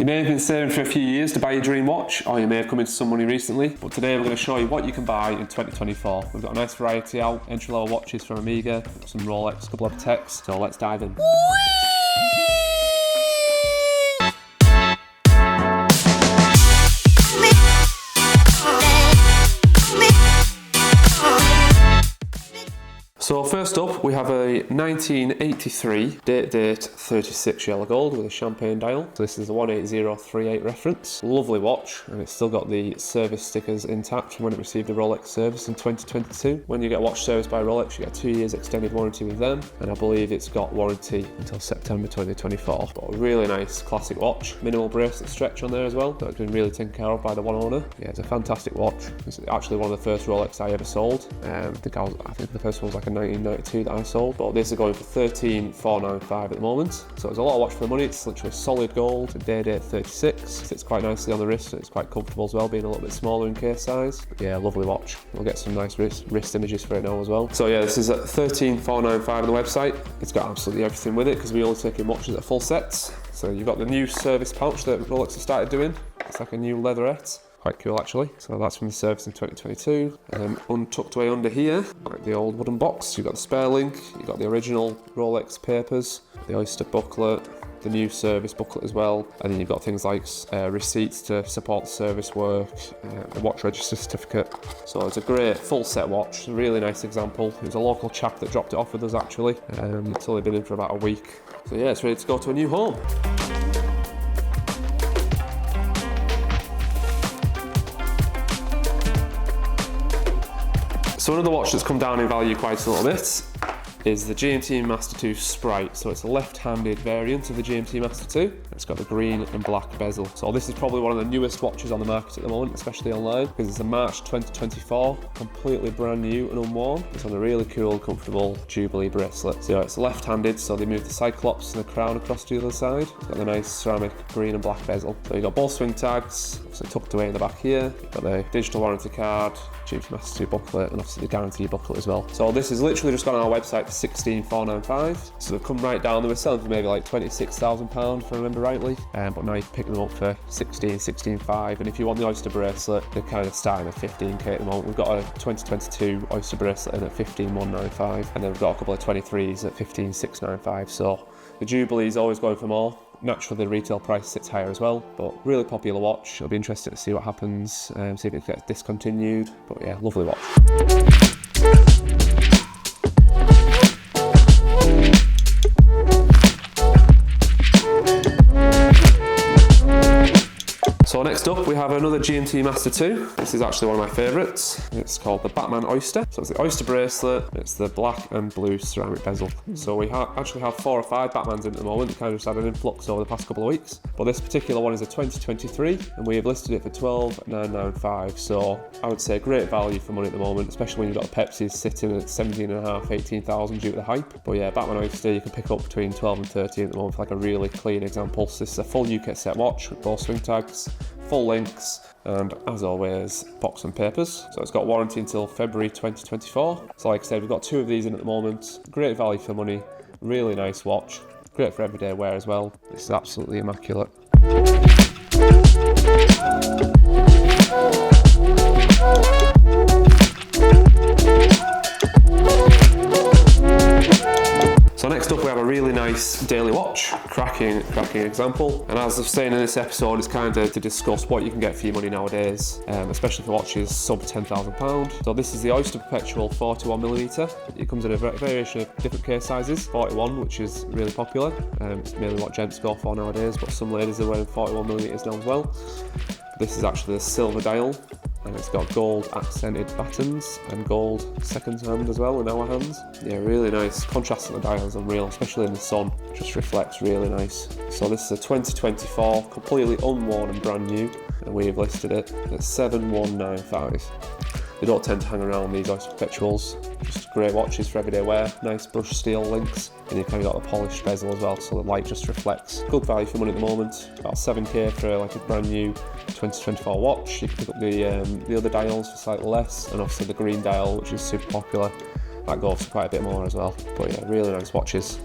You may have been saving for a few years to buy your dream watch, or you may have come into some money recently, but today we're going to show you what you can buy in 2024. We've got a nice variety out, entry-level watches from Omega, some Rolex, a couple of Pateks, so let's dive in. So first up, we have a 1983 date 36 yellow gold with a champagne dial. So this is a 18038 reference. Lovely watch, and it's still got the service stickers intact from when it received a Rolex service in 2022. When you get a watch serviced by Rolex, you get 2 years extended warranty with them, and I believe it's got warranty until September 2024. But a really nice classic watch. Minimal bracelet stretch on there as well. So it's been really taken care of by the one owner. Yeah, it's a fantastic watch. It's actually one of the first Rolex I ever sold. I think the first one was like a 1992 that I sold, but this is going for 13,495 at the moment. So it's a lot of watch for the money. It's literally solid gold, a date 36. Sits quite nicely on the wrist, and it's quite comfortable as well, being a little bit smaller in case size. But yeah, lovely watch. We'll get some nice wrist images for it now as well. So yeah, this is at 13,495 on the website. It's got absolutely everything with it because we only take in watches at full sets. So you've got the new service pouch that Rolex have started doing. It's like a new leatherette. Quite cool actually. So that's from the service in 2022. And then untucked away under here, like the old wooden box, you've got the spare link, you've got the original Rolex papers, the Oyster booklet, the new service booklet as well, and then you've got things like receipts to support the service work, a watch register certificate. So it's a great full set watch, a really nice example. It was a local chap that dropped it off with us actually. It's only been in for about a week. So yeah, it's ready to go to a new home. So another watch that's come down in value quite a little bit is the GMT Master 2 Sprite. So it's a left-handed variant of the GMT Master 2. It's got the green and black bezel. So this is probably one of the newest watches on the market at the moment, especially online, because it's a March 2024, completely brand new and unworn. It's on a really cool, comfortable Jubilee bracelet. So it's left-handed, so they move the Cyclops and the crown across to the other side. It's got the nice ceramic green and black bezel. So you've got both swing tags, obviously tucked away in the back here. You've got the digital warranty card, GMT Master 2 booklet, and obviously the guarantee booklet as well. So this is literally just gone on our website for 16,495. So they've come right down. They were selling for maybe like £26,000 if I remember rightly, but now you can pick them up for 16,500. And if you want the Oyster bracelet, they're kind of starting at 15k at the moment. We've got a 2022 Oyster bracelet in at 15,195, and then we've got a couple of 23s at 15,695. So the Jubilee is always going for more. Naturally, the retail price sits higher as well, but really popular watch. It'll be interesting to see what happens, see if it gets discontinued. But yeah, lovely watch. So next up we have another GMT Master 2. This is actually one of my favourites. It's called the Batman Oyster. So it's the Oyster bracelet, it's the black and blue ceramic bezel. So we actually have 4 or 5 Batmans in at the moment. We kind of just had an influx over the past couple of weeks. But this particular one is a 2023, and we have listed it for 12,995. So I would say great value for money at the moment, especially when you've got the Pepsis sitting at 17,500, 18,000 due to the hype. But yeah, Batman Oyster you can pick up between 12 and 13 at the moment for like a really clean example. So this is a full UK set watch with both swing tags, full links, and as always, box and papers. So it's got warranty until February 2024. So like I said, we've got 2 of these in at the moment. Great value for money, really nice watch, great for everyday wear as well. This is absolutely immaculate. So next up we have a really nice daily watch, cracking example. And as I've saying in this episode, it's kind of to discuss what you can get for your money nowadays, especially for watches sub £10,000. So this is the Oyster Perpetual 41mm. It comes in a variation of different case sizes, 41, which is really popular. It's mainly what gents go for nowadays, but some ladies are wearing 41mm now as well. This is actually the silver dial, and it's got gold accented buttons and gold second hand as well in our hands. Yeah, really nice. Contrast on the dial is unreal, especially in the sun. It just reflects really nice. So this is a 2024, completely unworn and brand new, and we've listed it at 7,195. They don't tend to hang around, these Oyster Perpetuals. Just great watches for everyday wear, nice brushed steel links, and you've kind of got the polished bezel as well, so the light just reflects. Good value for money at the moment, about 7k for like a brand new 2024 watch. You can pick up the other dials for slightly less, and obviously the green dial, which is super popular, that goes for quite a bit more as well. But yeah, really nice watches.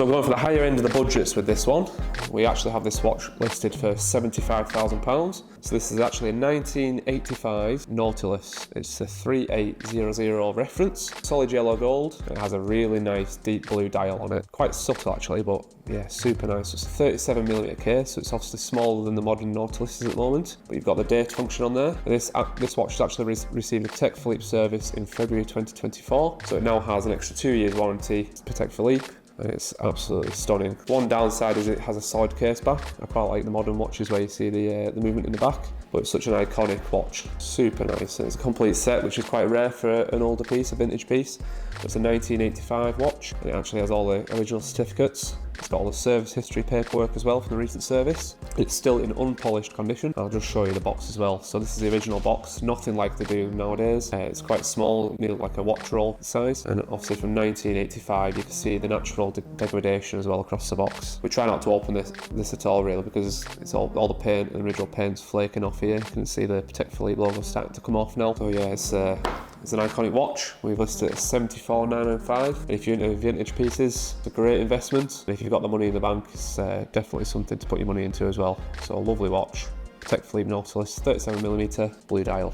So we're going for the higher end of the budgets with this one. We actually have this watch listed for £75,000. So this is actually a 1985 Nautilus. It's a 3800 reference. Solid yellow gold. It has a really nice deep blue dial on it. Quite subtle actually, but yeah, super nice. It's a 37mm case, so it's obviously smaller than the modern Nautiluses at the moment. But you've got the date function on there. And this watch has actually received a Patek Philippe service in February 2024. So it now has an extra 2 years warranty. It's Patek Philippe. And it's absolutely stunning. One downside is it has a solid case back. I quite like the modern watches where you see the movement in the back, but it's such an iconic watch. Super nice. And it's a complete set, which is quite rare for an older piece, a vintage piece. It's a 1985 watch, and it actually has all the original certificates. It's got all the service history paperwork as well from the recent service. It's still in unpolished condition. I'll just show you the box as well. So this is the original box, nothing like they do nowadays. It's quite small, nearly like a watch roll size. And obviously from 1985, you can see the natural degradation as well across the box. We try not to open this at all really, because it's all the paint, the original paint's flaking off here. You can see the Patek Philippe logo starting to come off now. So yeah, it's an iconic watch. We've listed it at $74,995. And if you're into vintage pieces, it's a great investment. And if you've got the money in the bank, it's definitely something to put your money into as well. So a lovely watch. Patek Philippe Nautilus, 37mm blue dial.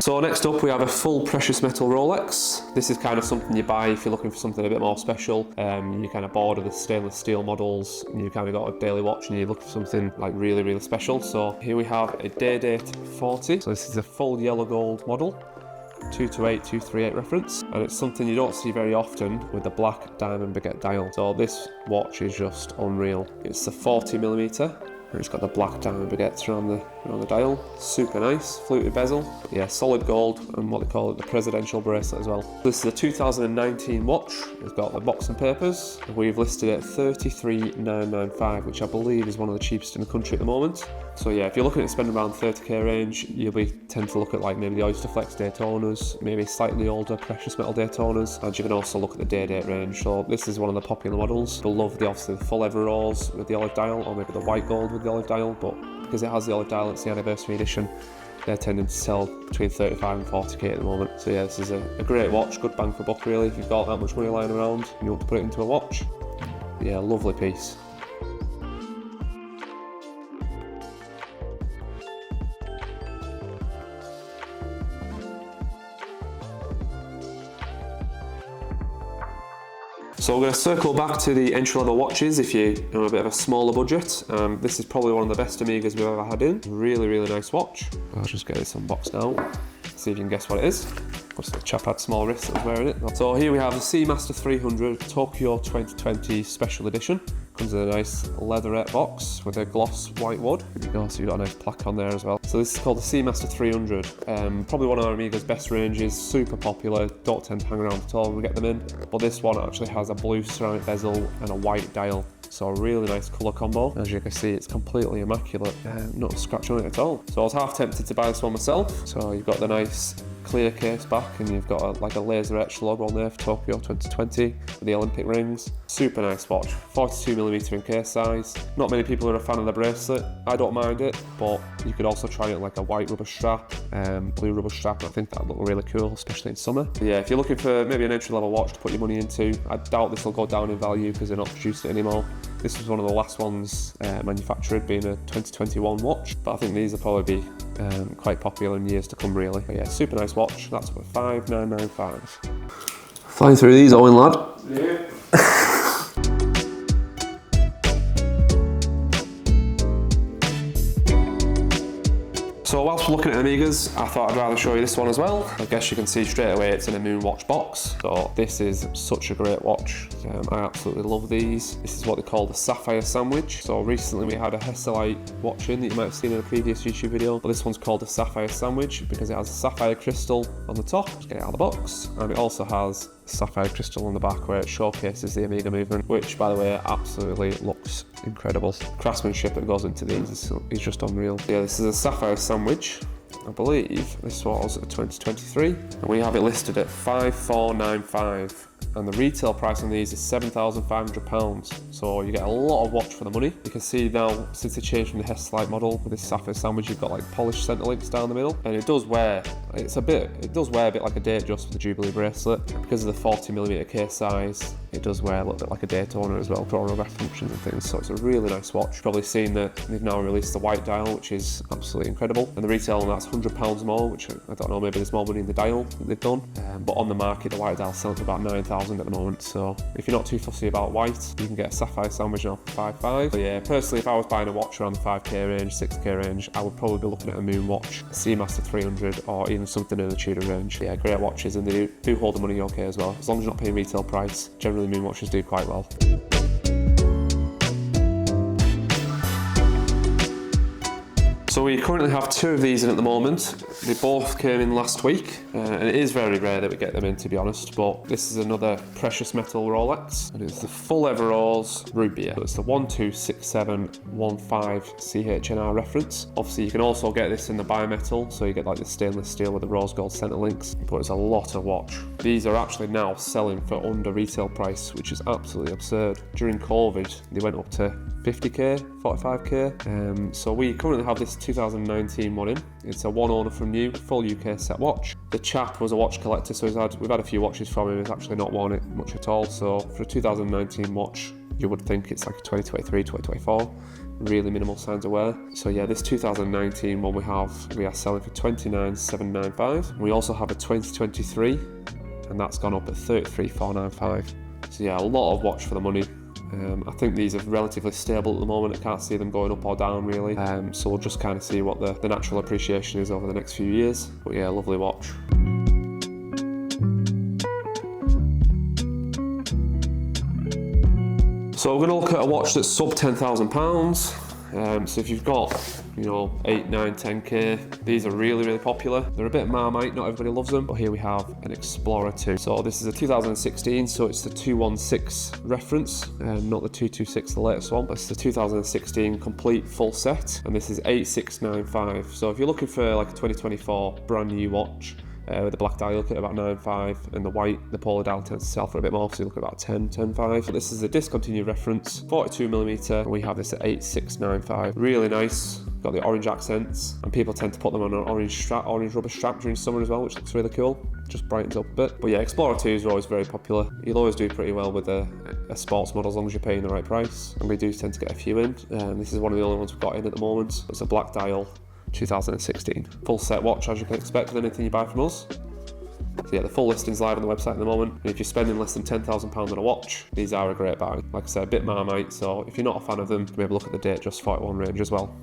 So next up we have a full precious metal Rolex. This is kind of something you buy if you're looking for something a bit more special. You're kind of bored of the stainless steel models and you kind of got a daily watch and you're looking for something like really, really special. So here we have a day date 40. So this is a full yellow gold model. 228-238 reference, and it's something you don't see very often with the black diamond baguette dial. So this watch is just unreal. It's a 40mm. It's got the black diamond baguettes around the dial. Super nice, fluted bezel. Yeah, solid gold and what they call it, the presidential bracelet as well. This is a 2019 watch. It's got the box and papers. We've listed it at $33,995, which I believe is one of the cheapest in the country at the moment. So yeah, if you're looking at spending around 30k range, you'll tend to look at like maybe the Oyster Flex Daytonas, maybe slightly older precious metal Daytonas, and you can also look at the day date range. So this is one of the popular models. You'll love obviously the full ever rolls with the olive dial, or maybe the white gold with the olive dial, but because it has the olive dial, it's the anniversary edition, they're tending to sell between 35 and 40k at the moment. So yeah, this is a great watch, good bang for buck really, if you've got that much money lying around and you want to put it into a watch. Yeah, lovely piece. So we're going to circle back to the entry-level watches if you're on a bit of a smaller budget. This is probably one of the best Omegas we've ever had in. Really, really nice watch. I'll just get this unboxed now. See if you can guess what it is. Looks like the chap had small wrists that was wearing it. So here we have the Seamaster 300 Tokyo 2020 Special Edition. Comes in a nice leatherette box with a gloss white wood. There you go, so you've got a nice plaque on there as well. So this is called the Seamaster 300. Probably one of our Omega's best ranges, super popular, don't tend to hang around at all when we get them in. But this one actually has a blue ceramic bezel and a white dial. So a really nice colour combo. As you can see, it's completely immaculate, not a scratch on it at all. So I was half tempted to buy this one myself. So you've got the nice clear case back and you've got like a laser etched logo on there for Tokyo 2020 with the Olympic rings. Super nice watch, 42mm in case size. Not many people are a fan of the bracelet. I don't mind it, but you could also try it like a white rubber strap, blue rubber strap. I think that'd look really cool, especially in summer. But yeah, if you're looking for maybe an entry-level watch to put your money into, I doubt this will go down in value because they're not producing it anymore. This was one of the last ones manufactured, being a 2021 watch, but I think these will probably be quite popular in years to come really. But yeah, super nice watch. That's for $5,995. Flying through these, Owen lad. Yeah. So whilst we're looking at Omegas, I thought I'd rather show you this one as well. I guess you can see straight away it's in a moon watch box. So this is such a great watch. I absolutely love these. This is what they call the sapphire sandwich. So recently we had a Hesalite watch in that you might have seen in a previous YouTube video. But this one's called the sapphire sandwich because it has a sapphire crystal on the top. Just get it out of the box. And it also has sapphire crystal on the back where it showcases the Omega movement, which by the way absolutely looks incredible. Craftsmanship that goes into these is just unreal. Yeah, this is a sapphire sandwich. I believe this was a 2023, and we have it listed at 5495. And the retail price on these is £7,500. So you get a lot of watch for the money. You can see now, since they changed from the Hesselite model with this sapphire sandwich, you've got like polished centre links down the middle. And it does wear a bit like a Datejust with the Jubilee bracelet. Because of the 40mm case size, it does wear a little bit like a Daytona as well, chronograph functions and things. So it's a really nice watch. You've probably seen that they've now released the white dial, which is absolutely incredible. And the retail on that's £100 more, which I don't know, maybe there's more money in the dial that they've done. But on the market, the white dial sells for about 9,000 at the moment. So if you're not too fussy about white, you can get a sapphire sandwich now for 5.5. But yeah, personally, if I was buying a watch around the 5k range, 6k range, I would probably be looking at a Moon watch, a Seamaster 300, or even something in the Tudor range. Yeah, great watches, and they do hold the money okay as well. As long as you're not paying retail price, generally Moon watches do quite well. So we currently have two of these in at the moment. They both came in last week, and it is very rare that we get them in, to be honest, but this is another precious metal Rolex, and it's the full Everose Rubia. It's the 126715 CHNR reference. Obviously you can also get this in the bimetal, so you get like the stainless steel with the rose gold centre links, but it's a lot of watch. These are actually now selling for under retail price, which is absolutely absurd. During COVID, they went up to 50k, 45k. So we currently have this 2019 one in. It's a one owner from new, full UK set watch. The chap was a watch collector, so we've had a few watches from him. He's actually not worn it much at all. So for a 2019 watch, you would think it's like a 2023, 2024. Really minimal signs of wear. So yeah, this 2019 one we are selling for 29,795. We also have a 2023, and that's gone up at 33,495. So yeah, a lot of watch for the money. I think these are relatively stable at the moment. I can't see them going up or down really. So we'll just kind of see what the natural appreciation is over the next few years. But yeah, lovely watch. So we're going to look at a watch that's sub £10,000. So if you've got, 8, 9, 10k, these are really popular. They're a bit Marmite, not everybody loves them, but here we have an Explorer 2. So this is a 2016, so it's the 216 reference, not the 226, the latest one, but it's the 2016 complete full set, and this is 8695. So if you're looking for like a 2024 brand new watch, with the black dial, you look at about 9.5, and the white, the polar dial tends to sell for a bit more, so you look at about 10.5. This is a discontinued reference, 42mm, and we have this at 8695. Really nice, got the orange accents, and people tend to put them on an orange rubber strap during summer as well, which looks really cool. Just brightens up a bit. But yeah, Explorer 2s are always very popular. You'll always do pretty well with a sports model as long as you're paying the right price, and we do tend to get a few in. This is one of the only ones we've got in at the moment. It's a black dial, 2016. Full set watch, as you can expect with anything you buy from us. So yeah, the full listing's live on the website at the moment. And if you're spending less than £10,000 on a watch, these are a great buy. Like I said, a bit Marmite, so if you're not a fan of them, maybe look at the Datejust 41 range as well.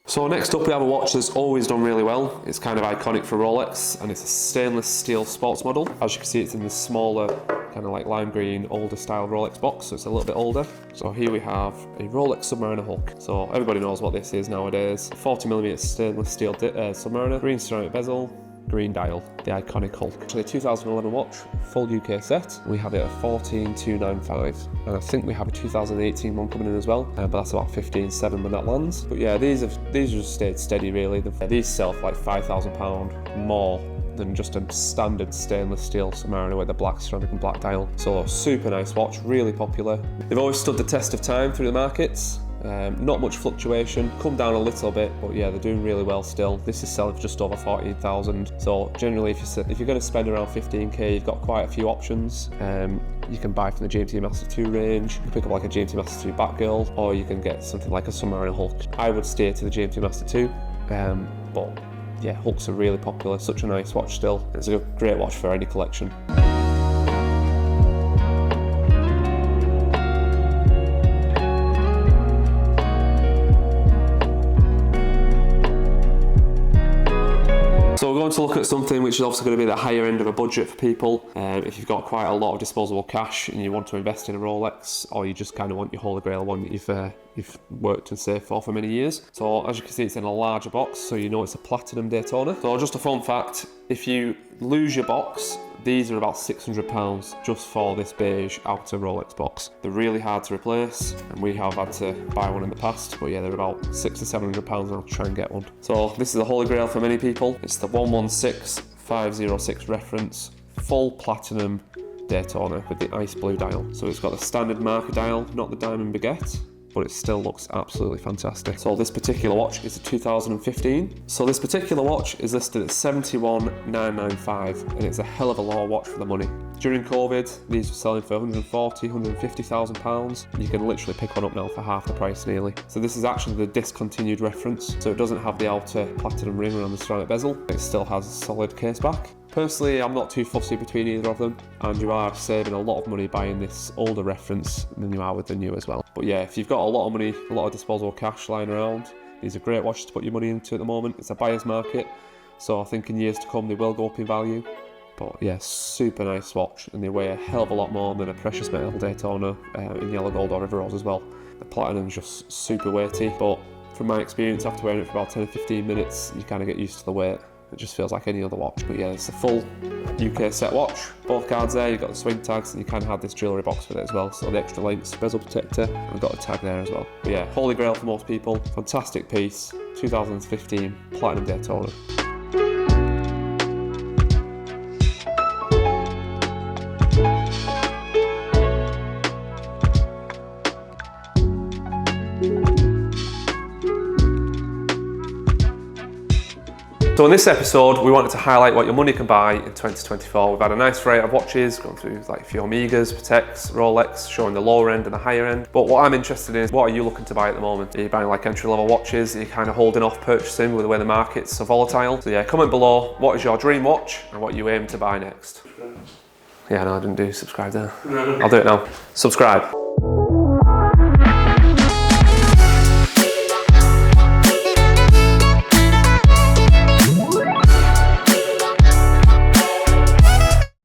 So next up we have a watch that's always done really well. It's kind of iconic for Rolex, and it's a stainless steel sports model. As you can see, it's in the smaller, kind of like lime green, older style Rolex box, so it's a little bit older. So here we have a Rolex Submariner hook. So everybody knows what this is nowadays. 40mm stainless steel Submariner, green ceramic bezel, green dial, the iconic Hulk. Actually a 2011 watch, full UK set. We have it at 14,295, and I think we have a 2018 one coming in as well, but that's about 15,700 when that lands. But yeah, these just stayed steady really. These sell for like £5,000 more than just a standard stainless steel Submariner with the black ceramic and black dial. So super nice watch, really popular. They've always stood the test of time through the markets. Not much fluctuation, come down a little bit, but yeah, they're doing really well still. This is selling for just over 14,000. So generally, if you're going to spend around 15k, you've got quite a few options. You can buy from the GMT Master 2 range. You can pick up like a GMT Master 2 Batgirl, or you can get something like a Submariner Hulk. I would steer to the GMT Master 2, but yeah, Hulks are really popular. Such a nice watch still. It's a great watch for any collection. So we're going to look at something which is obviously going to be the higher end of a budget for people. If you've got quite a lot of disposable cash and you want to invest in a Rolex, or you just kind of want your holy grail one that you've worked and saved for many years. So as you can see, it's in a larger box, so you know it's a platinum Daytona. So just a fun fact, if you lose your box, These are about £600 just for this beige outer Rolex box. They're really hard to replace, and we have had to buy one in the past, but yeah, they're about £600 to £700 and I'll try and get one. So this is the holy grail for many people. It's the 116506 reference, full platinum Daytona with the ice blue dial. So it's got the standard marker dial, not the diamond baguette, but it still looks absolutely fantastic. So this particular watch is a 2015. So this particular watch is listed at 71,995, and it's a hell of a low watch for the money. During COVID, these were selling for 140, 150,000 pounds. You can literally pick one up now for half the price nearly. So this is actually the discontinued reference. So it doesn't have the outer platinum ring around the ceramic bezel. It still has a solid case back. Personally, I'm not too fussy between either of them, and you are saving a lot of money buying this older reference than you are with the new as well. But yeah, if you've got a lot of money, a lot of disposable cash lying around, these are great watches to put your money into at the moment. It's a buyer's market, so I think in years to come they will go up in value. But yeah, super nice watch, and they weigh a hell of a lot more than a precious metal Daytona in yellow gold or river rose as well. The platinum's just super weighty, but from my experience after wearing it for about 10 or 15 minutes, you kind of get used to the weight. It just feels like any other watch. But yeah, it's a full UK set watch. Both cards there, you've got the swing tags, and you can have this jewellery box with it as well. So the extra links, bezel protector, and we've got a tag there as well. But yeah, holy grail for most people. Fantastic piece, 2015 platinum Daytona. So in this episode, we wanted to highlight what your money can buy in 2024. We've had a nice variety of watches, gone through like a few Omegas, Pateks, Rolex, showing the lower end and the higher end. But what I'm interested in is, what are you looking to buy at the moment? Are you buying like entry level watches? Are you kind of holding off purchasing with the way the market's so volatile? So yeah, comment below, what is your dream watch and what you aim to buy next? Yeah, no, I didn't do subscribe there. I'll do it now. Subscribe.